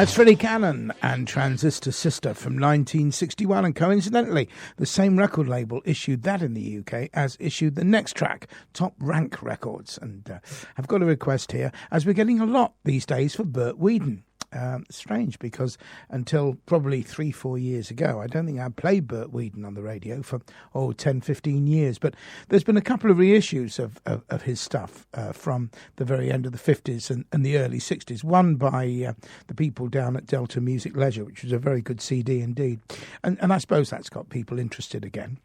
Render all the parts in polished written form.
That's Freddie Cannon and Transistor Sister from 1961, and coincidentally, the same record label issued that in the UK as issued the next track, Top Rank Records. And I've got a request here, as we're getting a lot these days for Burt Weedon. Strange, because until probably 3-4 years ago, I don't think I played Burt Weedon on the radio for 10-15 years, but there's been a couple of reissues of his stuff from the very end of the 50s and the early 60s, one by the people down at Delta Music Leisure, which was a very good CD indeed, and I suppose that's got people interested again.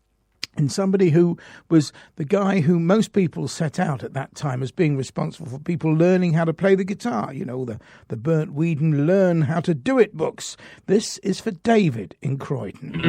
And somebody who was the guy who most people set out at that time as being responsible for people learning how to play the guitar. You know, the Burt Weedon Learn How to Do It books. This is for David in Croydon.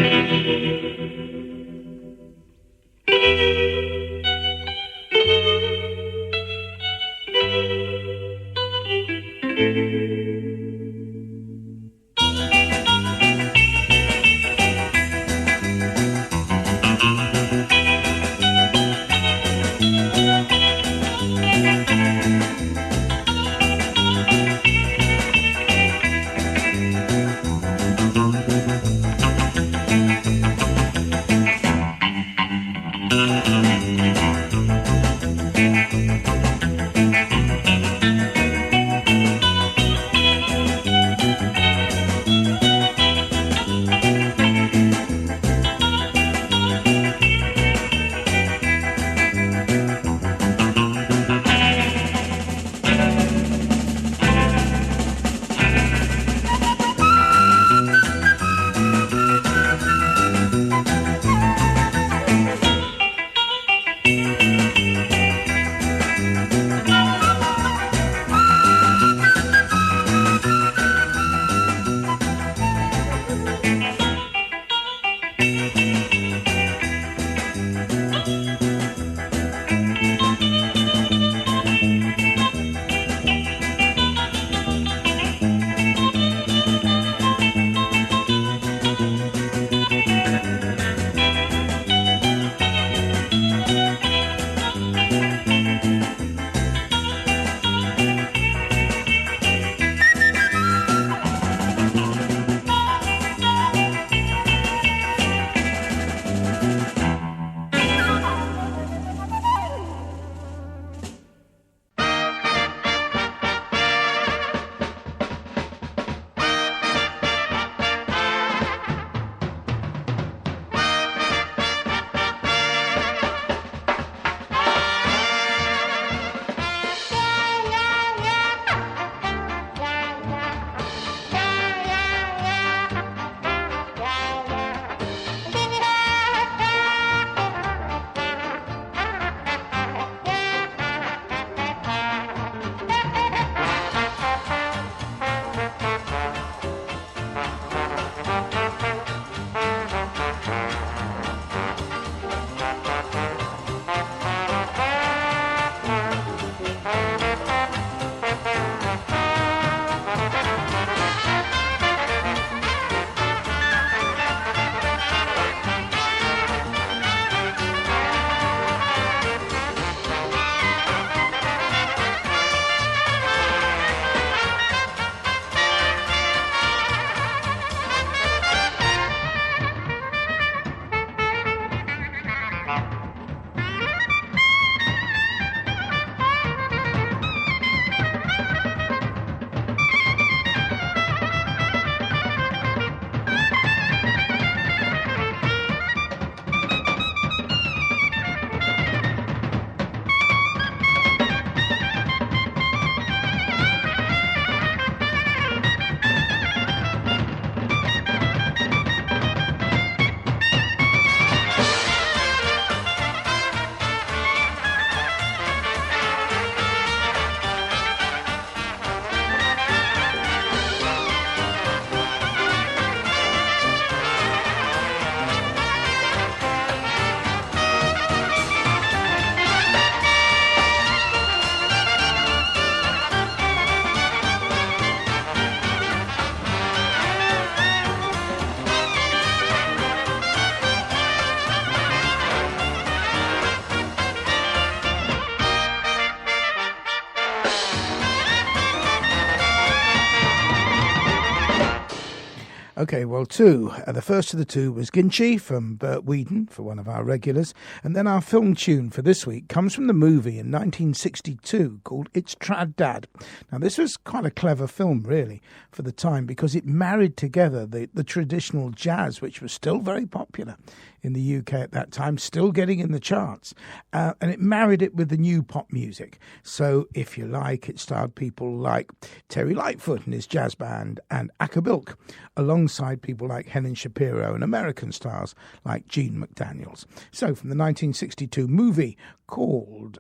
Okay, well, two. The first of the two was Ginchi from Burt Whedon for one of our regulars. And then our film tune for this week comes from the movie in 1962 called It's Trad Dad. Now, this was quite a clever film, really, for the time, because it married together the traditional jazz, which was still very popular in the UK at that time, still getting in the charts. And it married it with the new pop music. So, if you like, it starred people like Terry Lightfoot and his jazz band and Acapulco, alongside people like Helen Shapiro and American stars like Gene McDaniels. So, from the 1962 movie called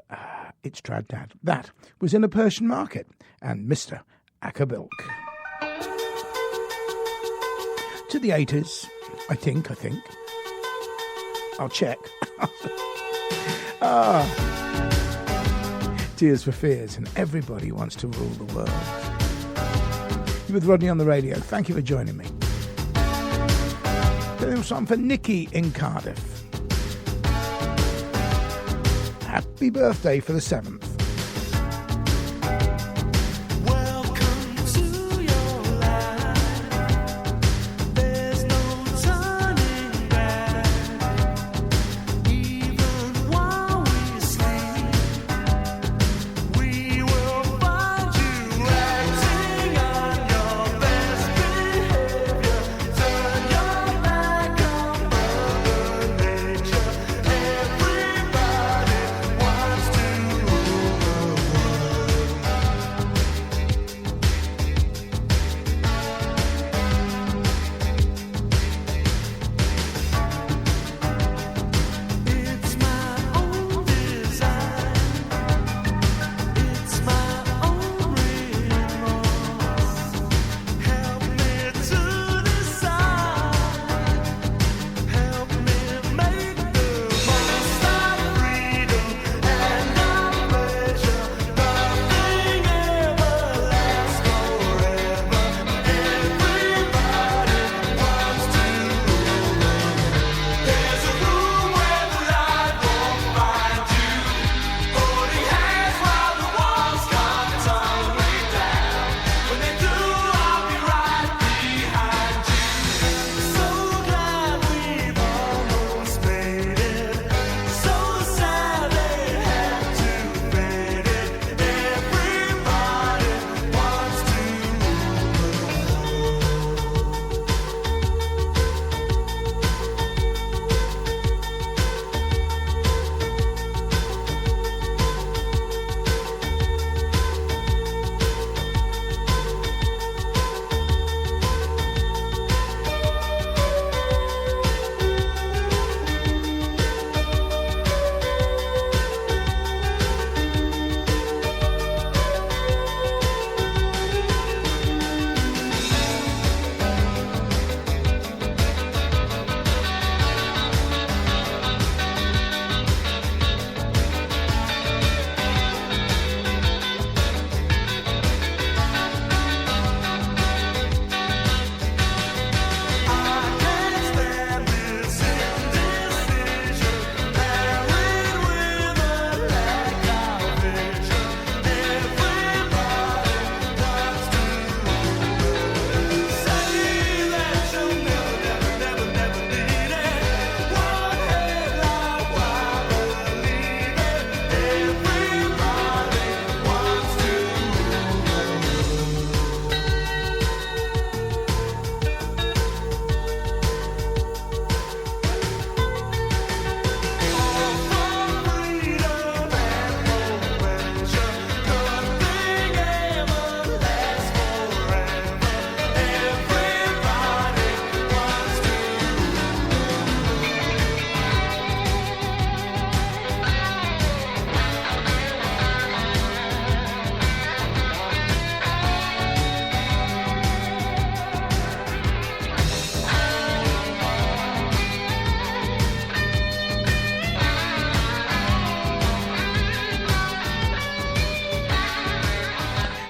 It's Trad Dad, that was In a Persian Market and Mr. Acapulco. To the 80s, I think. I'll check. Tears for Fears and Everybody Wants to Rule the World. You're with Rodney on the radio. Thank you for joining me. Then was something for Nikki in Cardiff. Happy birthday for the 7th.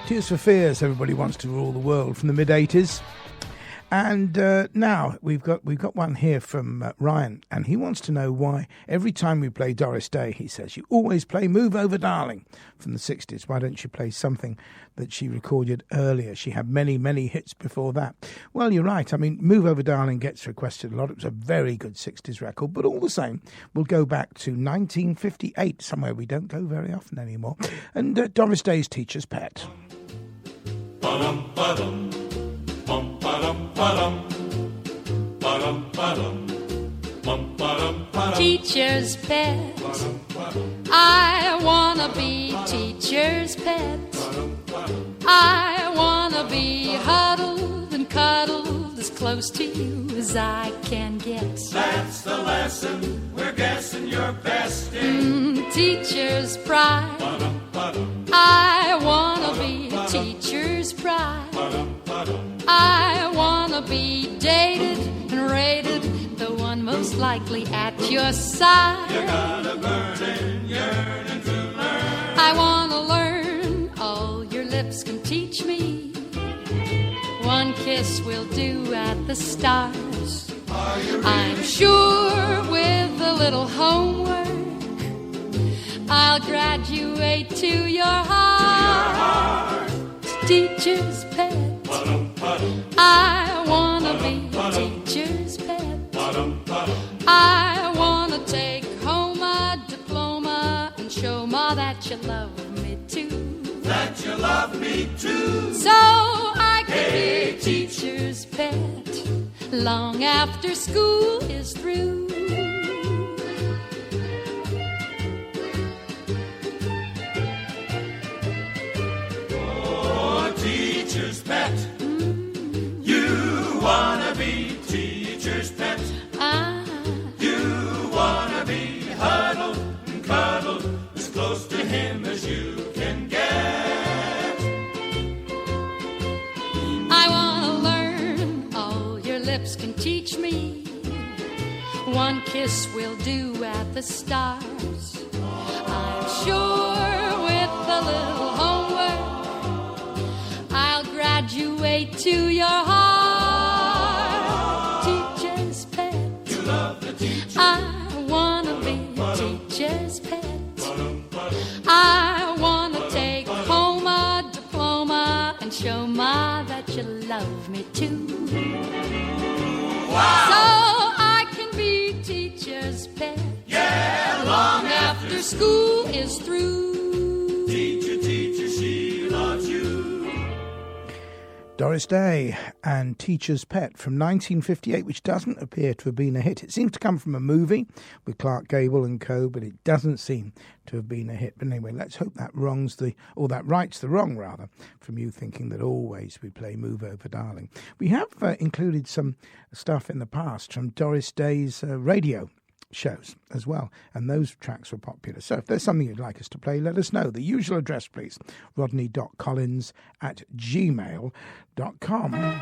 Tears for Fears, Everybody Wants to Rule the World from the mid-80s. And now we've got one here from Ryan, and he wants to know why every time we play Doris Day, he says, you always play Move Over Darling from the 60s. Why don't you play something that she recorded earlier? She had many, many hits before that. Well, you're right. I mean, Move Over Darling gets requested a lot. It was a very good 60s record, but all the same, we'll go back to 1958, somewhere we don't go very often anymore, and Doris Day's Teacher's Pet. Ba-dum, ba-dum. Bum, ba-dum, ba-dum. Ba-dum, ba-dum. Bum, ba-dum, ba-dum. Teacher's pet. Ba-dum, ba-dum. I wanna be teacher's pet. Ba-dum, ba-dum. I wanna be huddled and cuddled as close to you as I can get. That's the lesson we're guessing you're best in. Teacher's pride. Ba-dum, ba-dum. I wanna be teacher's pride. Ba-dum, ba-dum. I wanna be dated and rated, the one most likely at your side. You got a burning yearning to learn. I wanna learn, all your lips can teach me. One kiss will do at the stars. I'm sure with a little homework, I'll graduate to your heart. Teacher's pet. Ba-dum, ba-dum. I wanna be teacher's pet. Ba-dum, ba-dum. I wanna take home a diploma and show Ma that you love me too. That you love me too. So I can be teacher's pet long after school is through. Oh, teacher's pet. You wanna be teacher's pet. You wanna be huddled and cuddled as close to him as you can get. I wanna learn, all your lips can teach me. One kiss will do at the stars. I'm sure with a little homework, I'll graduate to your heart. Teacher's pet. You love the teacher. I wanna be teacher's pet. I wanna take home a diploma and show Ma that you love me too. Wow. So I can be teacher's pet. Yeah, Long after school is through. Teacher, teacher, she loves you. Doris Day and Teacher's Pet from 1958, which doesn't appear to have been a hit. It seems to come from a movie with Clark Gable and co, but it doesn't seem to have been a hit. But anyway, let's hope that that rights the wrong, rather, from you thinking that always we play Move Over Darling. We have included some stuff in the past from Doris Day's radio shows as well, and those tracks were popular. So if there's something you'd like us to play, let us know. The usual address, please, rodney.collins@gmail.com.